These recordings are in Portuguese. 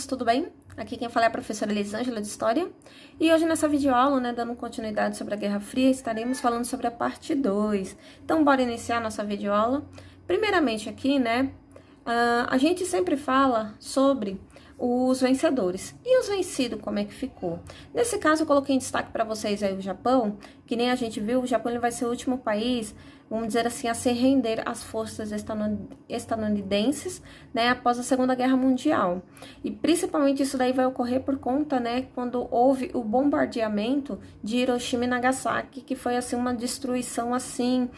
alunos, tudo bem? Aqui quem fala é a professora Elisângela de História. E hoje nessa videoaula, dando continuidade sobre a Guerra Fria, estaremos falando sobre a parte 2. Então, bora iniciar nossa videoaula. Primeiramente aqui, a gente sempre fala sobre os vencedores. E os vencidos, como é que ficou? Nesse caso, eu coloquei em destaque para vocês aí o Japão, que nem a gente viu, o Japão ele vai ser o último país, vamos dizer assim, a se render às forças estadunidenses, após a Segunda Guerra Mundial. E principalmente isso daí vai ocorrer por conta, quando houve o bombardeamento de Hiroshima e Nagasaki, que foi, assim, uma destruição, assim,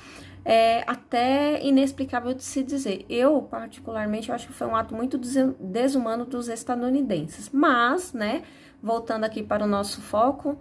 até inexplicável de se dizer. Eu, particularmente, eu acho que foi um ato muito desumano dos estadunidenses. Mas, voltando aqui para o nosso foco,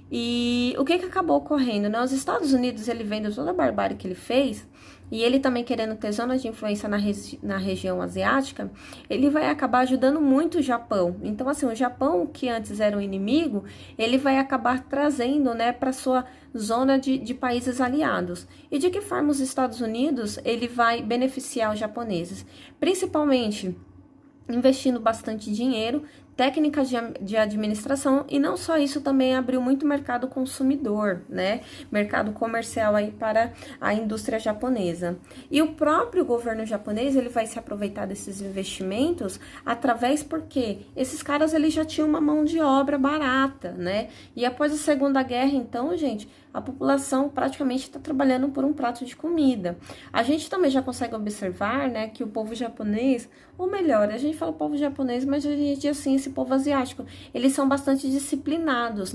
e o que acabou ocorrendo, Os Estados Unidos, ele vendo toda a barbárie que ele fez, e ele também querendo ter zonas de influência na região asiática, ele vai acabar ajudando muito o Japão. Então, assim, o Japão, que antes era um inimigo, ele vai acabar trazendo, para sua zona de países aliados. E de que forma os Estados Unidos, ele vai beneficiar os japoneses? Principalmente investindo bastante dinheiro, técnicas de administração, e não só isso, também abriu muito mercado consumidor, mercado comercial aí para a indústria japonesa. E o próprio governo japonês, ele vai se aproveitar desses investimentos através, porque esses caras, eles já tinham uma mão de obra barata, E após a Segunda Guerra, então, gente, a população praticamente está trabalhando por um prato de comida. A gente também já consegue observar, que o povo japonês, ou melhor, a gente fala povo japonês, mas a gente, assim, esse povo asiático, eles são bastante disciplinados,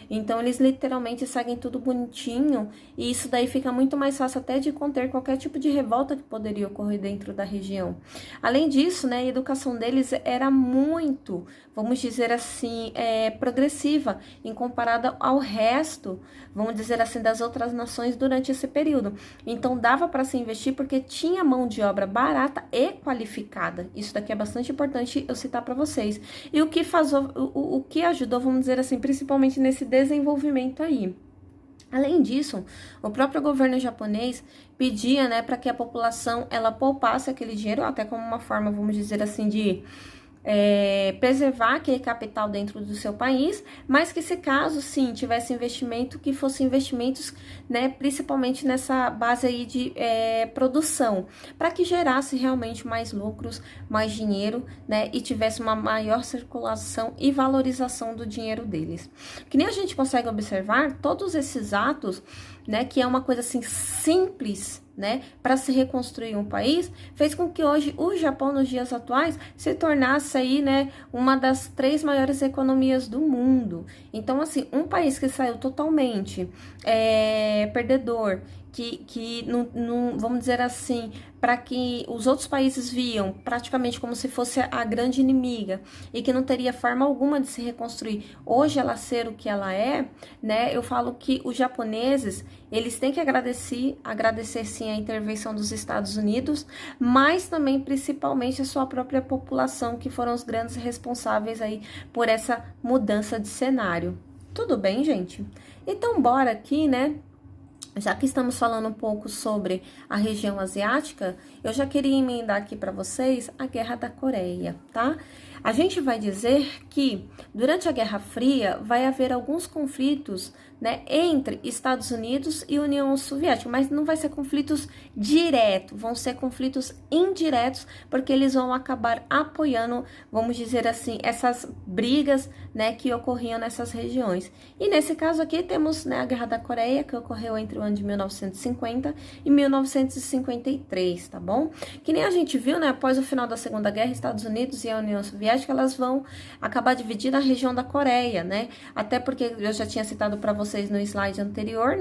Então, eles literalmente seguem tudo bonitinho, e isso daí fica muito mais fácil até de conter qualquer tipo de revolta que poderia ocorrer dentro da região. Além disso, a educação deles era muito, vamos dizer assim, progressiva, em comparada ao resto, vamos dizer assim, das outras nações durante esse período. Então, dava para se investir porque tinha mão de obra barata e qualificada. Isso daqui é bastante importante eu citar para vocês. E o que ajudou, vamos dizer assim, principalmente nesse desenvolvimento aí. Além disso, o próprio governo japonês pedia, para que a população, ela poupasse aquele dinheiro, até como uma forma, vamos dizer assim, de preservar aquele capital dentro do seu país, mas que, se caso, sim, tivesse investimento, que fossem investimentos, principalmente nessa base aí de produção, para que gerasse realmente mais lucros, mais dinheiro, e tivesse uma maior circulação e valorização do dinheiro deles. Que nem a gente consegue observar, todos esses atos, que é uma coisa, assim, simples, para se reconstruir um país, fez com que hoje o Japão, nos dias atuais, se tornasse aí, uma das 3 maiores economias do mundo. Então, assim, um país que saiu totalmente perdedor, que não, vamos dizer assim, para que os outros países viam praticamente como se fosse a grande inimiga e que não teria forma alguma de se reconstruir, hoje ela ser o que ela é, eu falo que os japoneses, eles têm que agradecer sim a intervenção dos Estados Unidos, mas também principalmente a sua própria população, que foram os grandes responsáveis aí por essa mudança de cenário. Tudo bem, gente? Então, bora aqui, já que estamos falando um pouco sobre a região asiática, eu já queria emendar aqui para vocês a Guerra da Coreia, tá? A gente vai dizer que durante a Guerra Fria vai haver alguns conflitos, entre Estados Unidos e União Soviética, mas não vai ser conflitos diretos, vão ser conflitos indiretos, porque eles vão acabar apoiando, vamos dizer assim, essas brigas, que ocorriam nessas regiões. E nesse caso aqui temos, a Guerra da Coreia, que ocorreu entre o ano de 1950 e 1953, tá bom? Que nem a gente viu, após o final da Segunda Guerra, Estados Unidos e a União Soviética, elas vão acabar dividindo a região da Coreia, Até porque eu já tinha citado para vocês no slide anterior,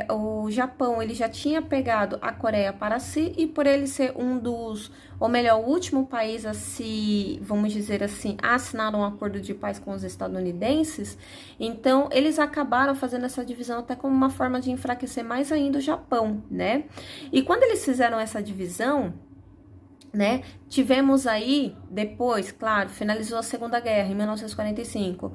o Japão, ele já tinha pegado a Coreia para si, e por ele ser um dos, ou melhor, o último país a se, vamos dizer assim, a assinar um acordo de paz com os estadunidenses, então eles acabaram fazendo essa divisão até como uma forma de enfraquecer mais ainda o Japão, E quando eles fizeram essa divisão, né? Tivemos aí, depois, claro, finalizou a Segunda Guerra, em 1945,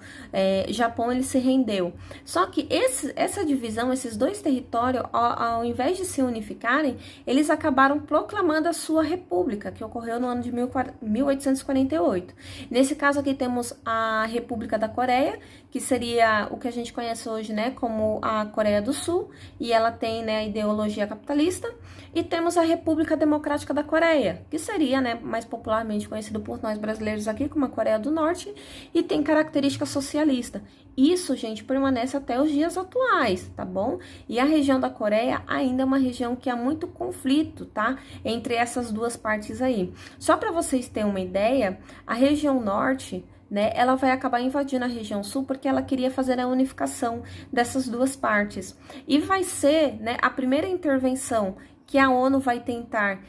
Japão, ele se rendeu. Só que essa divisão, esses dois territórios, ao invés de se unificarem, eles acabaram proclamando a sua república, que ocorreu no ano de 1848. Nesse caso aqui temos a República da Coreia, que seria o que a gente conhece hoje, né, como a Coreia do Sul, e ela tem, né, a ideologia capitalista, e temos a República Democrática da Coreia, que seria, né, mais popularmente conhecido por nós brasileiros aqui como a Coreia do Norte, e tem característica socialista. Isso, gente, permanece até os dias atuais, tá bom? E a região da Coreia ainda é uma região que há muito conflito, tá? Entre essas duas partes aí. Só para vocês terem uma ideia, a região norte, né, ela vai acabar invadindo a região sul porque ela queria fazer a unificação dessas duas partes. E vai ser, né, a primeira intervenção que a ONU vai tentar,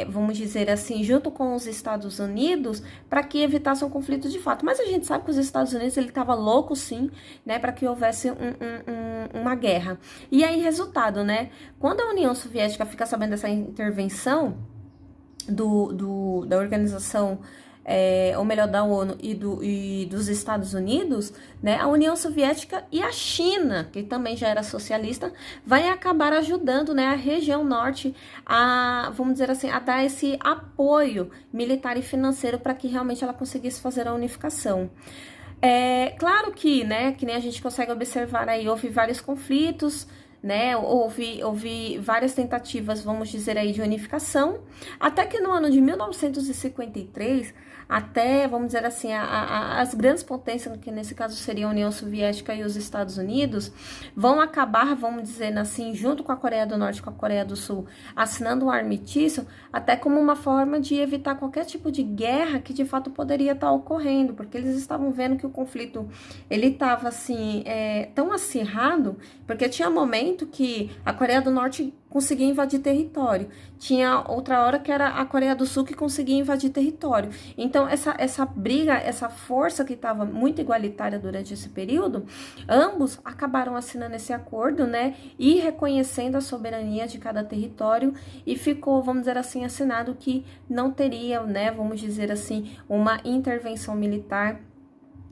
vamos dizer assim, junto com os Estados Unidos, para que evitasse um conflito de fato. Mas a gente sabe que os Estados Unidos, ele estava louco, sim, né, para que houvesse uma guerra. E aí, resultado, né, quando a União Soviética fica sabendo dessa intervenção da organização, ou melhor, da ONU e dos Estados Unidos, né, a União Soviética e a China, que também já era socialista, vai acabar ajudando, né, a região norte a, vamos dizer assim, a dar esse apoio militar e financeiro para que realmente ela conseguisse fazer a unificação. Claro que, né, que nem a gente consegue observar aí, houve vários conflitos, né, houve várias tentativas, vamos dizer aí, de unificação, até que no ano de 1953, até, vamos dizer assim, as grandes potências, que nesse caso seria a União Soviética e os Estados Unidos, vão acabar, vamos dizer assim, junto com a Coreia do Norte e com a Coreia do Sul, assinando um armistício, até como uma forma de evitar qualquer tipo de guerra que de fato poderia estar ocorrendo, porque eles estavam vendo que o conflito, ele estava assim, tão acirrado, porque tinha momento que a Coreia do Norte conseguia invadir território. Tinha outra hora que era a Coreia do Sul que conseguia invadir território. Então, essa briga, essa força que estava muito igualitária durante esse período, ambos acabaram assinando esse acordo, né? E reconhecendo a soberania de cada território, e ficou, vamos dizer assim, assinado que não teria, né? Vamos dizer assim, uma intervenção militar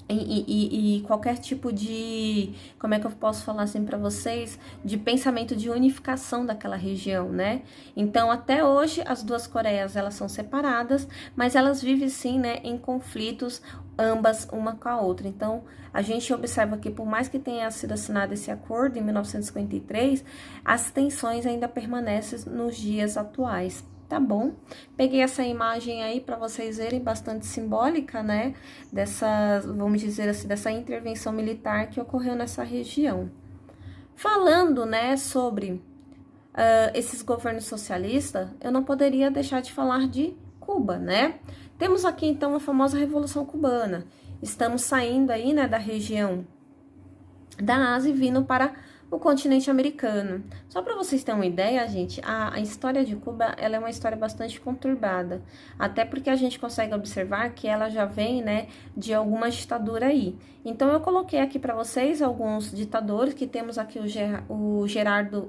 e qualquer tipo de, como é que eu posso falar assim para vocês, de pensamento de unificação daquela região, né? Então, até hoje, as duas Coreias, elas são separadas, mas elas vivem sim, né, em conflitos, ambas uma com a outra. Então, a gente observa que por mais que tenha sido assinado esse acordo em 1953, as tensões ainda permanecem nos dias atuais. Tá bom? Peguei essa imagem aí para vocês verem, bastante simbólica, né? Dessa, vamos dizer assim, dessa intervenção militar que ocorreu nessa região. Falando, né, sobre esses governos socialistas, eu não poderia deixar de falar de Cuba, né? Temos aqui, então, a famosa Revolução Cubana. Estamos saindo aí, né, da região da Ásia e vindo para o continente americano. Só para vocês terem uma ideia, gente, a história de Cuba, ela é uma história bastante conturbada, até porque a gente consegue observar que ela já vem, né, de alguma ditadura aí. Então, eu coloquei aqui para vocês alguns ditadores, que temos aqui o Gerardo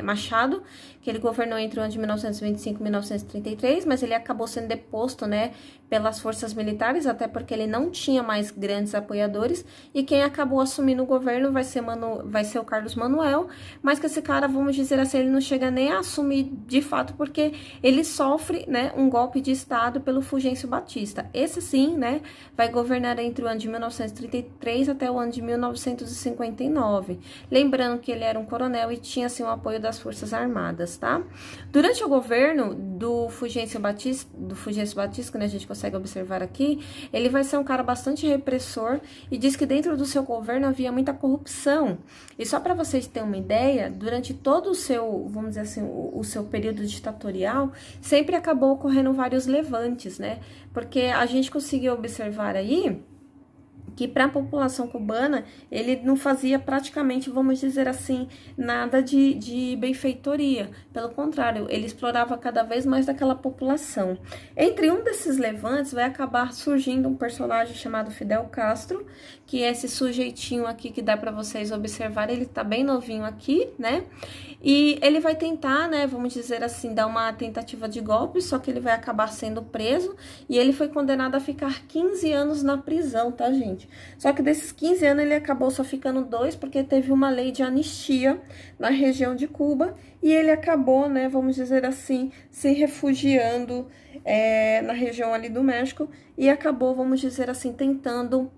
Machado, que ele governou entre o ano de 1925 e 1933, mas ele acabou sendo deposto, né, pelas forças militares, até porque ele não tinha mais grandes apoiadores, e quem acabou assumindo o governo vai ser o Carlos Manuel, mas que esse cara, vamos dizer assim, ele não chega nem a assumir de fato, porque ele sofre, né, um golpe de Estado pelo Fulgêncio Batista. Esse sim, né, vai governar entre o ano de 1933 até o ano de 1959. Lembrando que ele era um coronel e tinha, assim, o apoio das Forças Armadas, tá? Durante o governo do Fulgêncio Batista, que a gente consegue observar aqui, ele vai ser um cara bastante repressor e diz que dentro do seu governo havia muita corrupção. E só para vocês terem uma ideia, durante todo o seu, vamos dizer assim, o seu período ditatorial, sempre acabou ocorrendo vários levantes, né? Porque a gente conseguiu observar aí que para a população cubana, ele não fazia praticamente, vamos dizer assim, nada de benfeitoria. Pelo contrário, ele explorava cada vez mais daquela população. Entre um desses levantes vai acabar surgindo um personagem chamado Fidel Castro, que é esse sujeitinho aqui que dá para vocês observarem, ele tá bem novinho aqui, né? E ele vai tentar, né, vamos dizer assim, dar uma tentativa de golpe, só que ele vai acabar sendo preso e ele foi condenado a ficar 15 anos na prisão, tá, gente? Só que desses 15 anos ele acabou só ficando 2, porque teve uma lei de anistia na região de Cuba e ele acabou, né, vamos dizer assim, se refugiando na região ali do México e acabou, vamos dizer assim, tentando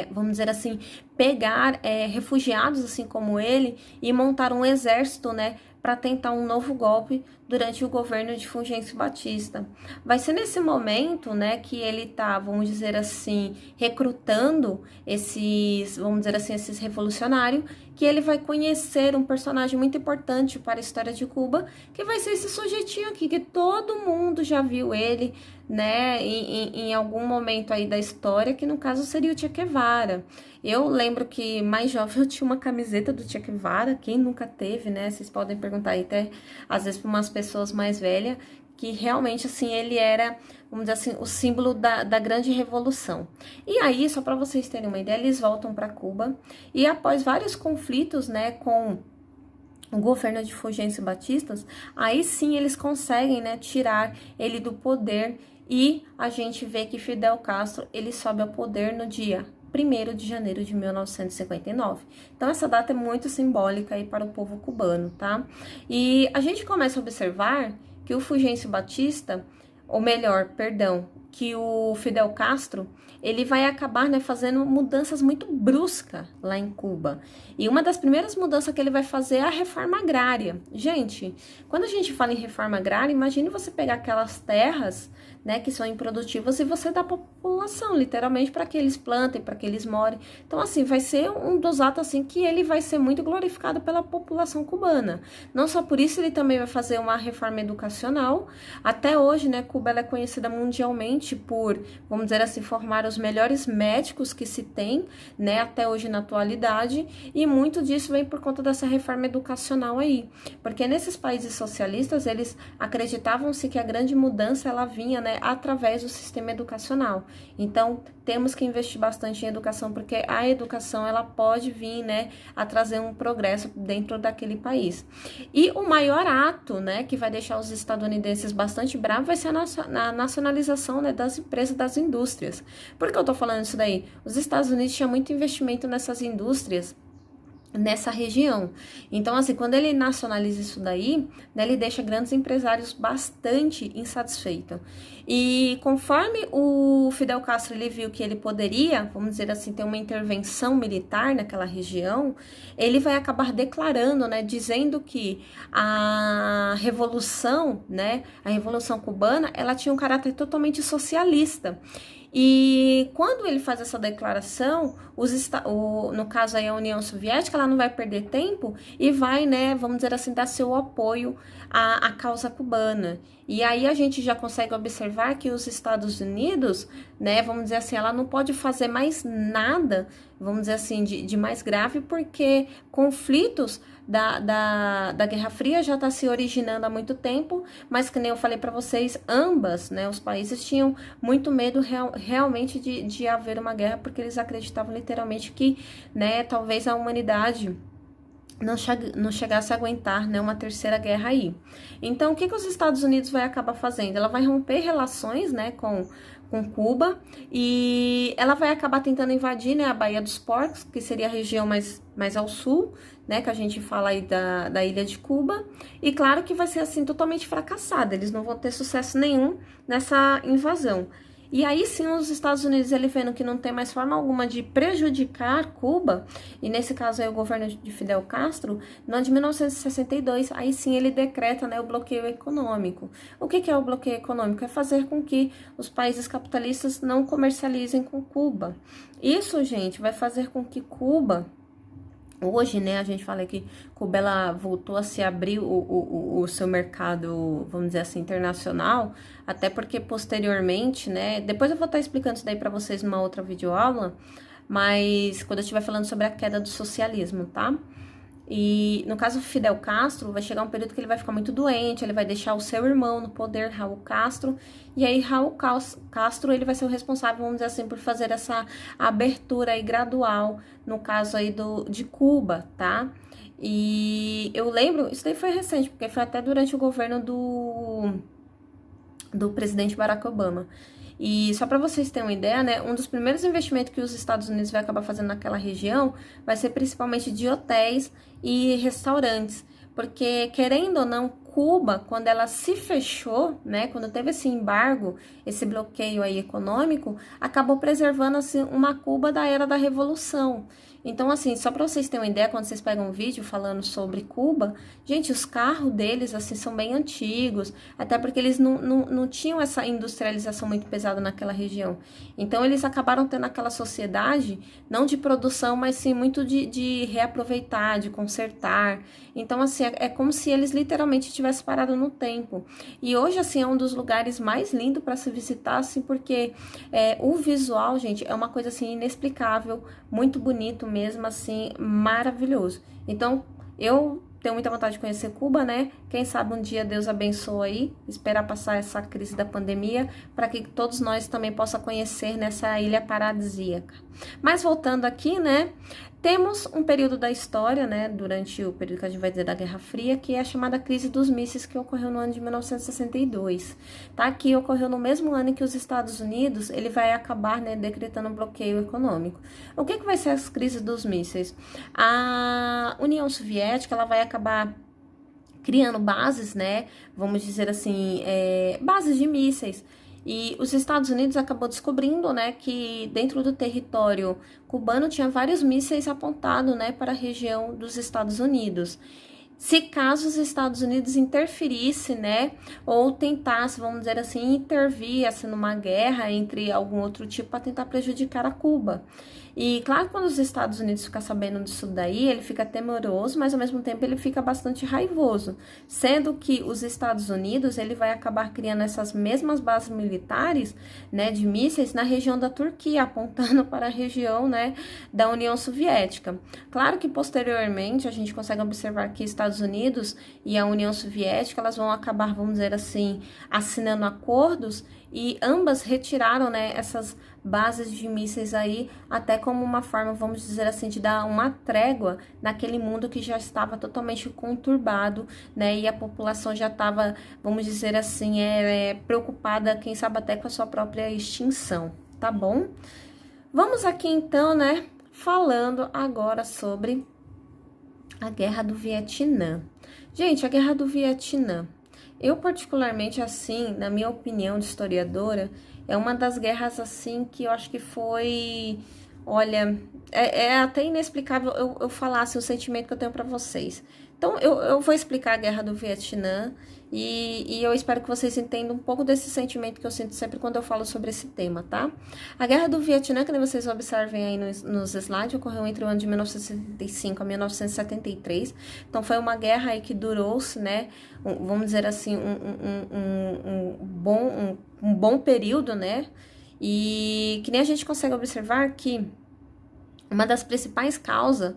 vamos dizer assim, pegar refugiados assim como ele e montar um exército, né, para tentar um novo golpe durante o governo de Fulgêncio Batista. Vai ser nesse momento, né, que ele tá, vamos dizer assim, recrutando esses, vamos dizer assim, esses revolucionários, que ele vai conhecer um personagem muito importante para a história de Cuba, que vai ser esse sujeitinho aqui, que todo mundo já viu ele, né, em algum momento aí da história, que no caso seria o Che Guevara. Eu lembro que mais jovem eu tinha uma camiseta do Che Guevara, quem nunca teve, né? Vocês podem perguntar aí até, às vezes, para umas pessoas mais velhas, que realmente, assim, ele era, vamos dizer assim, o símbolo da grande revolução. E aí, só para vocês terem uma ideia, eles voltam para Cuba, e após vários conflitos, né, com o governo de Fulgêncio Batista, aí sim eles conseguem, né, tirar ele do poder, e a gente vê que Fidel Castro, ele sobe ao poder no dia 1º de janeiro de 1959. Então, essa data é muito simbólica aí para o povo cubano, tá? E a gente começa a observar que o Fulgêncio Batista, ou melhor, perdão, que o Fidel Castro, ele vai acabar, né, fazendo mudanças muito bruscas lá em Cuba. E uma das primeiras mudanças que ele vai fazer é a reforma agrária. Gente, quando a gente fala em reforma agrária, imagine você pegar aquelas terras, né, que são improdutivas e você dá para a população, literalmente, para que eles plantem, para que eles morem. Então, assim, vai ser um dos atos, assim, que ele vai ser muito glorificado pela população cubana. Não só por isso, ele também vai fazer uma reforma educacional. Até hoje, né, Cuba ela é conhecida mundialmente por, vamos dizer assim, formar os melhores médicos que se tem, né, até hoje na atualidade, e muito disso vem por conta dessa reforma educacional aí. Porque nesses países socialistas, eles acreditavam-se que a grande mudança, ela vinha, né, através do sistema educacional. Então, temos que investir bastante em educação, porque a educação, ela pode vir, né, a trazer um progresso dentro daquele país. E o maior ato, né, que vai deixar os estadunidenses bastante bravos vai ser a nacionalização, né, das empresas, das indústrias. Por que eu tô falando isso daí? Os Estados Unidos tinham muito investimento nessas indústrias, nessa região. Então, assim, quando ele nacionaliza isso daí, né, ele deixa grandes empresários bastante insatisfeitos. E conforme o Fidel Castro ele viu que ele poderia, vamos dizer assim, ter uma intervenção militar naquela região, ele vai acabar declarando, né, dizendo que a revolução, né, a Revolução Cubana, ela tinha um caráter totalmente socialista. E quando ele faz essa declaração, no caso aí a União Soviética, ela não vai perder tempo e vai, né, vamos dizer assim, dar seu apoio à causa cubana. E aí a gente já consegue observar que os Estados Unidos, né, vamos dizer assim, ela não pode fazer mais nada, vamos dizer assim, de mais grave, porque conflitos da Guerra Fria já está se originando há muito tempo, mas que nem eu falei para vocês, ambas, né, os países tinham muito medo realmente de haver uma guerra, porque eles acreditavam literalmente que, né, talvez a humanidade não chegasse a aguentar, né, uma terceira guerra aí. Então, o que os Estados Unidos vai acabar fazendo? Ela vai romper relações, né, com Cuba, e ela vai acabar tentando invadir, né, a Baía dos Porcos, que seria a região mais ao sul, né, que a gente fala aí da ilha de Cuba, e claro que vai ser, assim, totalmente fracassada, eles não vão ter sucesso nenhum nessa invasão. E aí sim os Estados Unidos, ele vendo que não tem mais forma alguma de prejudicar Cuba, e nesse caso aí o governo de Fidel Castro, no ano de 1962, aí sim ele decreta, né, o bloqueio econômico. O que é o bloqueio econômico? É fazer com que os países capitalistas não comercializem com Cuba. Isso, gente, vai fazer com que Cuba Hoje, né, a gente fala que Cuba ela voltou a se abrir o seu mercado, vamos dizer assim, internacional, até porque posteriormente, né, depois eu vou estar explicando isso daí para vocês numa outra videoaula, mas quando eu estiver falando sobre a queda do socialismo, tá? E no caso Fidel Castro, vai chegar um período que ele vai ficar muito doente, ele vai deixar o seu irmão no poder, Raul Castro, e aí Raul Castro ele vai ser o responsável, vamos dizer assim, por fazer essa abertura aí gradual, no caso aí de Cuba, tá? E eu lembro, isso daí foi recente, porque foi até durante o governo do presidente Barack Obama. E só para vocês terem uma ideia, né, um dos primeiros investimentos que os Estados Unidos vai acabar fazendo naquela região vai ser principalmente de hotéis e restaurantes, porque querendo ou não, Cuba, quando ela se fechou, né, quando teve esse embargo, esse bloqueio aí econômico, acabou preservando assim uma Cuba da era da Revolução. Então, assim, só para vocês terem uma ideia, quando vocês pegam um vídeo falando sobre Cuba, gente, os carros deles, assim, são bem antigos, até porque eles não tinham essa industrialização muito pesada naquela região. Então, eles acabaram tendo aquela sociedade, não de produção, mas sim muito de reaproveitar, de consertar. Então, assim, é como se eles literalmente tivessem parado no tempo. E hoje, assim, é um dos lugares mais lindos para se visitar, assim, porque o visual, gente, é uma coisa, assim, inexplicável, muito bonito mesmo, assim, maravilhoso. Então, eu tenho muita vontade de conhecer Cuba, né? Quem sabe um dia Deus abençoe aí, esperar passar essa crise da pandemia, para que todos nós também possam conhecer nessa ilha paradisíaca. Mas voltando aqui, né? Temos um período da história, né, durante o período que a gente vai dizer da Guerra Fria, que é a chamada crise dos mísseis, que ocorreu no ano de 1962, tá? Que ocorreu no mesmo ano em que os Estados Unidos, ele vai acabar, né, decretando um bloqueio econômico. O que vai ser as crises dos mísseis? A União Soviética, ela vai acabar criando bases, né, vamos dizer assim, bases de mísseis. E os Estados Unidos acabou descobrindo, né, que dentro do território cubano tinha vários mísseis apontados, né, para a região dos Estados Unidos. Se caso os Estados Unidos interferisse, né, ou tentasse, vamos dizer assim, intervir assim, numa guerra entre algum outro tipo para tentar prejudicar a Cuba. E claro, quando os Estados Unidos ficam sabendo disso daí, ele fica temeroso, mas ao mesmo tempo ele fica bastante raivoso, sendo que os Estados Unidos, ele vai acabar criando essas mesmas bases militares, né, de mísseis na região da Turquia, apontando para a região, né, da União Soviética. Claro que posteriormente a gente consegue observar que Estados Unidos e a União Soviética, elas vão acabar, vamos dizer assim, assinando acordos e ambas retiraram, né, essas bases de mísseis aí, até como uma forma, vamos dizer assim, de dar uma trégua naquele mundo que já estava totalmente conturbado, né, e a população já estava, vamos dizer assim, preocupada, quem sabe até com a sua própria extinção, tá bom? Vamos aqui então, né, falando agora sobre a Guerra do Vietnã. Gente, a Guerra do Vietnã, eu particularmente, assim, na minha opinião de historiadora, é uma das guerras, assim, que eu acho que foi, olha, é até inexplicável eu falar, assim, o sentimento que eu tenho para vocês. Então, eu vou explicar a Guerra do Vietnã e eu espero que vocês entendam um pouco desse sentimento que eu sinto sempre quando eu falo sobre esse tema, tá? A Guerra do Vietnã, que vocês observem aí nos slides, ocorreu entre o ano de 1965 a 1973. Então, foi uma guerra aí que durou-se, né, vamos dizer assim, um bom período, né? E que nem a gente consegue observar que uma das principais causas,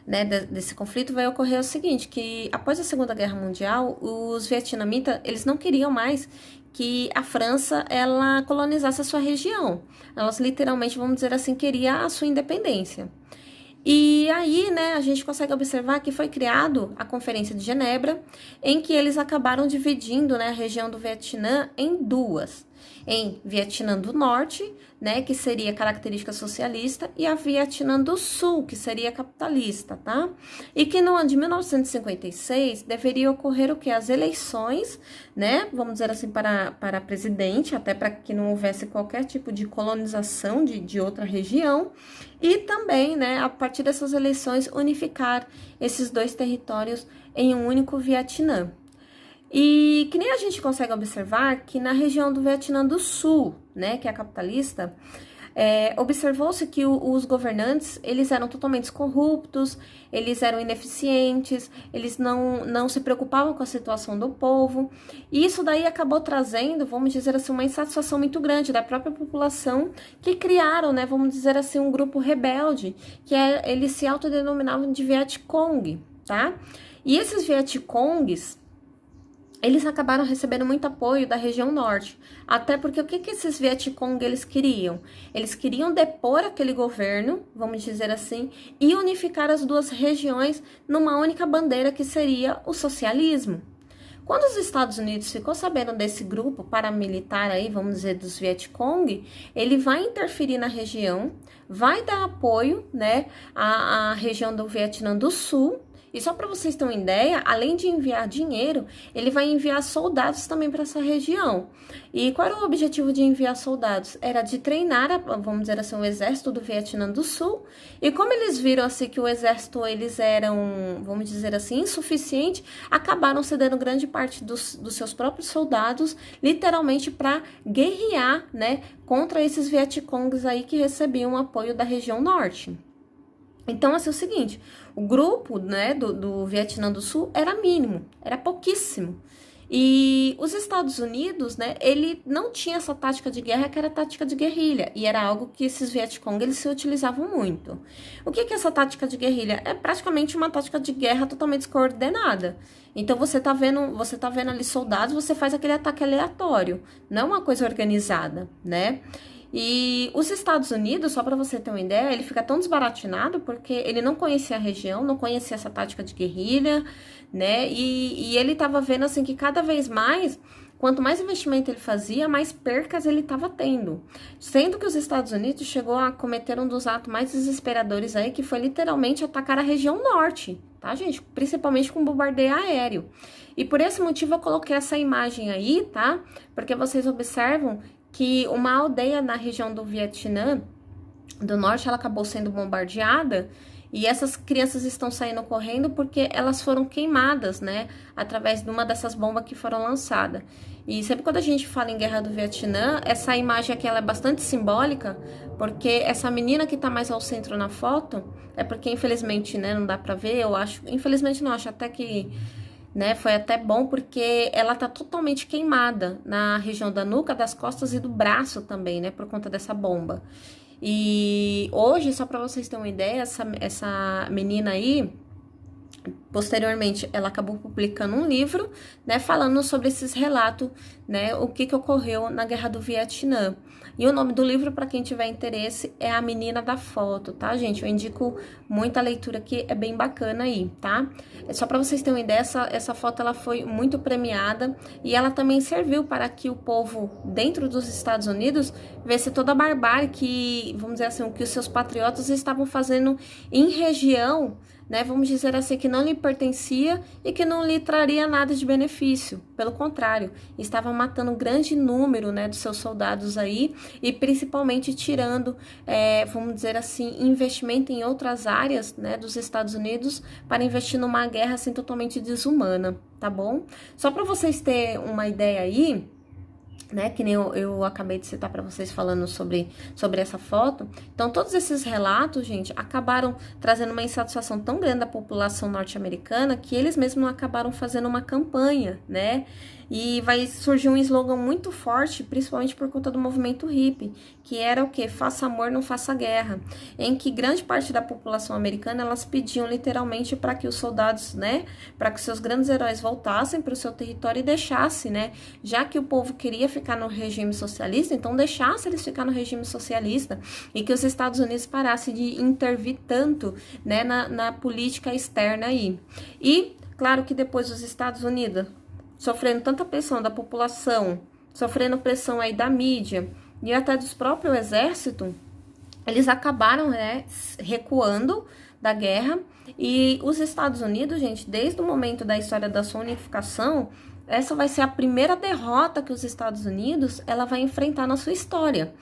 né, desse conflito vai ocorrer o seguinte, que após a Segunda Guerra Mundial, os vietnamitas, eles não queriam mais que a França, ela colonizasse a sua região. Elas literalmente, vamos dizer assim, queriam a sua independência. E aí, né, a gente consegue observar que foi criado a Conferência de Genebra, em que eles acabaram dividindo, né, a região do Vietnã em duas. Em Vietnã do Norte, né, que seria característica socialista, e a Vietnã do Sul, que seria capitalista, tá? E que no ano de 1956 deveria ocorrer o que? As eleições, né, vamos dizer assim, para presidente, até para que não houvesse qualquer tipo de colonização de outra região, e também, né, a partir dessas eleições, unificar esses dois territórios em um único Vietnã. E que nem a gente consegue observar que na região do Vietnã do Sul, né, que é a capitalista, observou-se que os governantes, eles eram totalmente corruptos, eles eram ineficientes, eles não se preocupavam com a situação do povo, e isso daí acabou trazendo, vamos dizer assim, uma insatisfação muito grande da própria população, que criaram, né, vamos dizer assim, um grupo rebelde, eles se autodenominavam de Vietcong, tá? E esses Vietcongs, eles acabaram recebendo muito apoio da região norte, até porque o que esses Vietcong eles queriam? Eles queriam depor aquele governo, vamos dizer assim, e unificar as duas regiões numa única bandeira que seria o socialismo. Quando os Estados Unidos ficou sabendo desse grupo paramilitar aí, vamos dizer, dos Vietcong, ele vai interferir na região, vai dar apoio, né, à região do Vietnã do Sul. E só para vocês terem uma ideia, além de enviar dinheiro, ele vai enviar soldados também para essa região. E qual era o objetivo de enviar soldados? Era de treinar, vamos dizer assim, o exército do Vietnã do Sul. E como eles viram assim que o exército eles eram, vamos dizer assim, insuficiente, acabaram cedendo grande parte dos seus próprios soldados, literalmente para guerrear, né, contra esses Vietcongs aí que recebiam apoio da região norte. Então, assim, é o seguinte, o grupo, né, do Vietnã do Sul era mínimo, era pouquíssimo. E os Estados Unidos, né, ele não tinha essa tática de guerra, que era a tática de guerrilha, e era algo que esses Vietcong, eles se utilizavam muito. O que é essa tática de guerrilha? É praticamente uma tática de guerra totalmente descoordenada. Então, você tá vendo ali soldados, você faz aquele ataque aleatório, não uma coisa organizada, né? E os Estados Unidos, só para você ter uma ideia, ele fica tão desbaratinado porque ele não conhecia a região, não conhecia essa tática de guerrilha, né? E ele estava vendo assim que cada vez mais, quanto mais investimento ele fazia, mais percas ele estava tendo. Sendo que os Estados Unidos chegou a cometer um dos atos mais desesperadores aí, que foi literalmente atacar a região norte, tá, gente? Principalmente com bombardeio aéreo. E por esse motivo eu coloquei essa imagem aí, tá? Porque vocês observam que uma aldeia na região do Vietnã do Norte, ela acabou sendo bombardeada e essas crianças estão saindo correndo porque elas foram queimadas, né, através de uma dessas bombas que foram lançadas. E sempre quando a gente fala em Guerra do Vietnã, essa imagem aqui ela é bastante simbólica, porque essa menina que tá mais ao centro na foto, é porque infelizmente, né, não dá pra ver, eu acho, infelizmente não, acho até que né, foi até bom porque ela tá totalmente queimada na região da nuca, das costas e do braço também, né, por conta dessa bomba. E hoje, só para vocês terem uma ideia, essa menina aí, posteriormente, ela acabou publicando um livro, né, falando sobre esses relatos, né, o que ocorreu na Guerra do Vietnã. E o nome do livro, para quem tiver interesse, é A Menina da Foto, tá, gente? Eu indico muita leitura que é bem bacana aí, tá? É só para vocês terem uma ideia, essa foto ela foi muito premiada e ela também serviu para que o povo dentro dos Estados Unidos visse toda a barbárie que, vamos dizer assim, o que os seus patriotas estavam fazendo em região, né, vamos dizer assim, que não lhe pertencia e que não lhe traria nada de benefício. Pelo contrário, estavam matando um grande número, né, dos seus soldados aí e principalmente tirando, vamos dizer assim, investimento em outras áreas, né, dos Estados Unidos para investir numa guerra assim totalmente desumana, tá bom? Só para vocês terem uma ideia aí, né, que nem eu acabei de citar para vocês falando sobre essa foto. Então, todos esses relatos, gente, acabaram trazendo uma insatisfação tão grande da população norte-americana que eles mesmos acabaram fazendo uma campanha, né? E vai surgir um slogan muito forte, principalmente por conta do movimento hippie, que era o quê? Faça amor, não faça guerra. Em que grande parte da população americana, elas pediam literalmente para que os soldados, né, para que seus grandes heróis voltassem para o seu território e deixassem, né, já que o povo queria ficar no regime socialista, então deixasse eles ficar no regime socialista e que os Estados Unidos parassem de intervir tanto, né, na política externa aí. E, claro que depois os Estados Unidos sofrendo tanta pressão da população, sofrendo pressão aí da mídia e até dos próprios exércitos, eles acabaram, né, recuando da guerra. E os Estados Unidos, gente, desde o momento da história da sua unificação, essa vai ser a primeira derrota que os Estados Unidos ela vai enfrentar na sua história.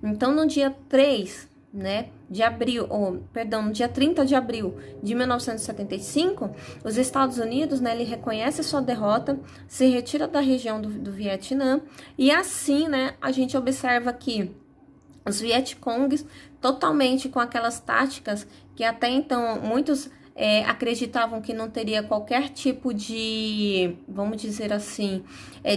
Então, no dia 3, né, de abril, no dia 30 de abril de 1975, os Estados Unidos, né, ele reconhece sua derrota, se retira da região do Vietnã, e assim, né, a gente observa que os Vietcongs totalmente com aquelas táticas que até então muitos acreditavam que não teria qualquer tipo de, vamos dizer assim,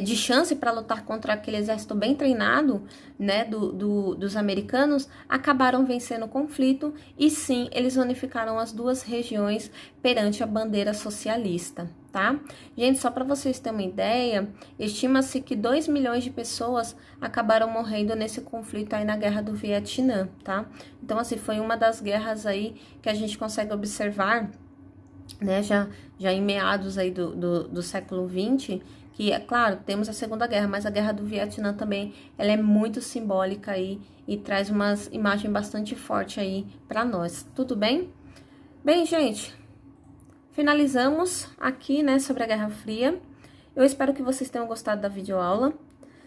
de chance para lutar contra aquele exército bem treinado, né, dos americanos, acabaram vencendo o conflito e sim, eles unificaram as duas regiões perante a bandeira socialista, tá? Gente, só para vocês terem uma ideia, estima-se que 2 milhões de pessoas acabaram morrendo nesse conflito aí na Guerra do Vietnã, tá? Então, assim, foi uma das guerras aí que a gente consegue observar, né, já em meados aí do século XX, que, é claro, temos a Segunda Guerra, mas a Guerra do Vietnã também, ela é muito simbólica aí e traz uma imagem bastante forte aí para nós, tudo bem? Bem, gente, finalizamos aqui, né, sobre a Guerra Fria. Eu espero que vocês tenham gostado da videoaula.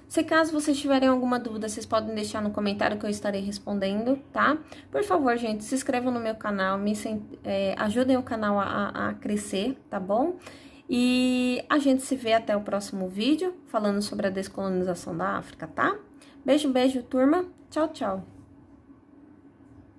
Se caso vocês tiverem alguma dúvida, vocês podem deixar no comentário que eu estarei respondendo, tá? Por favor, gente, se inscrevam no meu canal, ajudem o canal a crescer, tá bom? E a gente se vê até o próximo vídeo, falando sobre a descolonização da África, tá? Beijo, beijo, turma. Tchau, tchau.